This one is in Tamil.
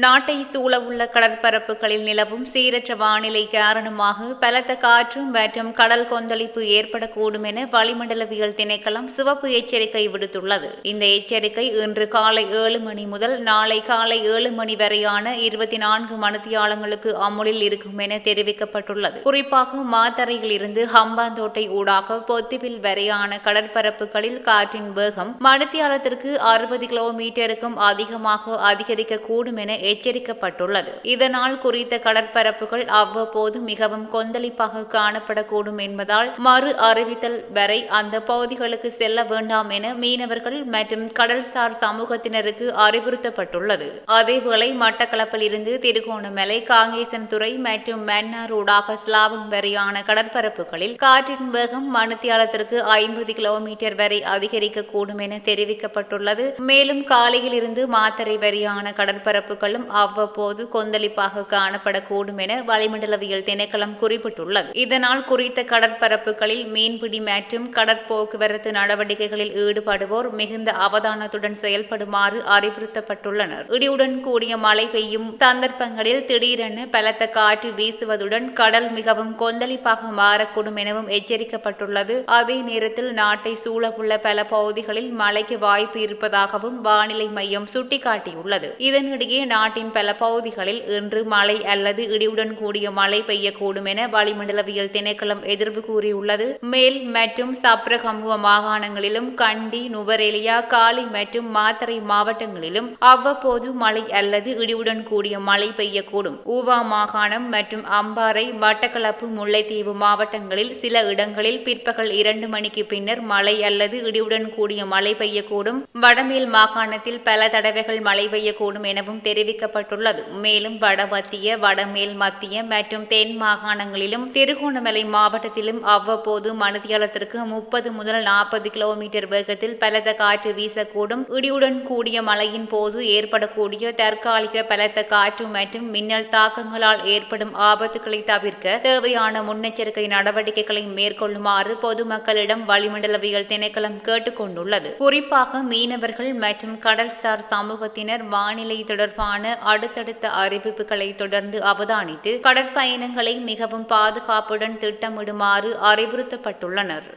நாட்டை சூழவுள்ள கடற்பரப்புகளில் நிலவும் சீரற்ற வானிலை காரணமாக பலத்த காற்று மற்றும் கடல் கொந்தளிப்பு ஏற்படக்கூடும் என வளிமண்டலவியல் திணைக்களம் சிவப்பு எச்சரிக்கை விடுத்துள்ளது. இந்த எச்சரிக்கை இன்று காலை 7 மணி முதல் நாளை காலை 7 மணி வரையான 24 மணித்தியாலங்களுக்கு அமுலில் இருக்கும் என தெரிவிக்கப்பட்டுள்ளது. குறிப்பாக மாத்தறையில் இருந்து ஹம்பாந்தோட்டை ஊடாக பொத்துவில் வரையான கடற்பரப்புகளில் காற்றின் வேகம் மணித்தியாலத்திற்கு 60 கிலோமீட்டருக்கும் அதிகமாக அதிகரிக்கக்கூடும் என எச்சரிக்கப்பட்டுள்ளது. இதனால் குறித்த கடற்பரப்புகள் அவ்வப்போது மிகவும் கொந்தளிப்பாக காணப்படக்கூடும் என்பதால் மறு அறிவித்தல் வரை அந்த பகுதிகளுக்கு செல்ல வேண்டாம் என மீனவர்கள் மற்றும் கடல்சார் சமூகத்தினருக்கு அறிவுறுத்தப்பட்டுள்ளது. அதேவேளை மட்டக்களப்பில் இருந்து திருகோணமலை, காங்கேசன்துறை மற்றும் மன்னார் ஊடாக ஸ்லாபம் வரையான கடற்பரப்புகளில் காற்றின் வேகம் மணித்தியாலத்திற்கு 50 கிலோமீட்டர் வரை அதிகரிக்கக்கூடும் என தெரிவிக்கப்பட்டுள்ளது. மேலும் காலையில் இருந்து மாத்தறை வரையான கடற்பரப்புகள் அவ்வப்போது கொந்தளிப்பாக காணப்படக்கூடும் என வளிமண்டலவியல் திணைக்களம் குறிப்பிட்டுள்ளது. இதனால் குறித்த கடற்பரப்புகளில் மீன்பிடி மற்றும் கடற்போக்குவரத்து நடவடிக்கைகளில் ஈடுபடுவோர் மிகுந்த அவதானத்துடன் செயல்படுமாறு அறிவுறுத்தப்பட்டுள்ளனர். இடியுடன் கூடிய மழை பெய்யும் சந்தர்ப்பங்களில் திடீரென பலத்த காற்று வீசுவதுடன் கடல் மிகவும் கொந்தளிப்பாக மாறக்கூடும் எனவும் எச்சரிக்கப்பட்டுள்ளது. அதே நேரத்தில் நாட்டை சூழவுள்ள பல பகுதிகளில் மழைக்கு வாய்ப்பு இருப்பதாகவும் வானிலை மையம் சுட்டிக்காட்டியுள்ளது. இதனிடையே நாட்டின் பல பகுதிகளில் இன்று மழை அல்லது இடியுடன் கூடிய மழை பெய்யக்கூடும் என வளிமண்டலவியல் திணைக்களம் எதிர்வு கூறியுள்ளது. மேல் மற்றும் சப்ரகமுவ மாகாணங்களிலும் கண்டி, நுவரெலியா, காலி மற்றும் மாத்தறை மாவட்டங்களிலும் அவ்வப்போது மழை அல்லது இடியுடன் கூடிய மழை பெய்யக்கூடும். ஊவா மாகாணம் மற்றும் அம்பாறை, மட்டக்களப்பு, முல்லைத்தீவு மாவட்டங்களில் சில இடங்களில் பிற்பகல் 2 மணிக்கு பின்னர் மழை அல்லது இடியுடன் கூடிய மழை பெய்யக்கூடும். வடமேல் மாகாணத்தில் பல தடவைகள் மழை பெய்யக்கூடும் எனவும் தெரிவிக்கப்பட்டுள்ளது. மேலும் வடமத்திய, வடமேல் மத்திய மற்றும் தென் மாகாணங்களிலும் திருகோணமலை மாவட்டத்திலும் அவ்வப்போது மணித்தியாலத்திற்கு 30 முதல் 40 கிலோமீட்டர் வேகத்தில் பலத்த காற்று வீசக்கூடும். இடியுடன் கூடிய மழையின் போது ஏற்படக்கூடிய தற்காலிக பலத்த காற்று மற்றும் மின்னல் தாக்கங்களால் ஏற்படும் ஆபத்துக்களை தவிர்க்க தேவையான முன்னெச்சரிக்கை நடவடிக்கைகளை மேற்கொள்ளுமாறு பொதுமக்களிடம் வளிமண்டலவியல் திணைக்களம் கேட்டுக் கொண்டுள்ளது. குறிப்பாக மீனவர்கள் மற்றும் கடல்சார் சமூகத்தினர் வானிலை தொடர்பான அடுத்தடுத்த அறிவிப்புகளை தொடர்ந்து அவதானித்து கடற்பயணங்களை மிகவும் பாதுகாப்புடன் திட்டமிடுமாறு அறிவுறுத்தப்பட்டுள்ளனர்.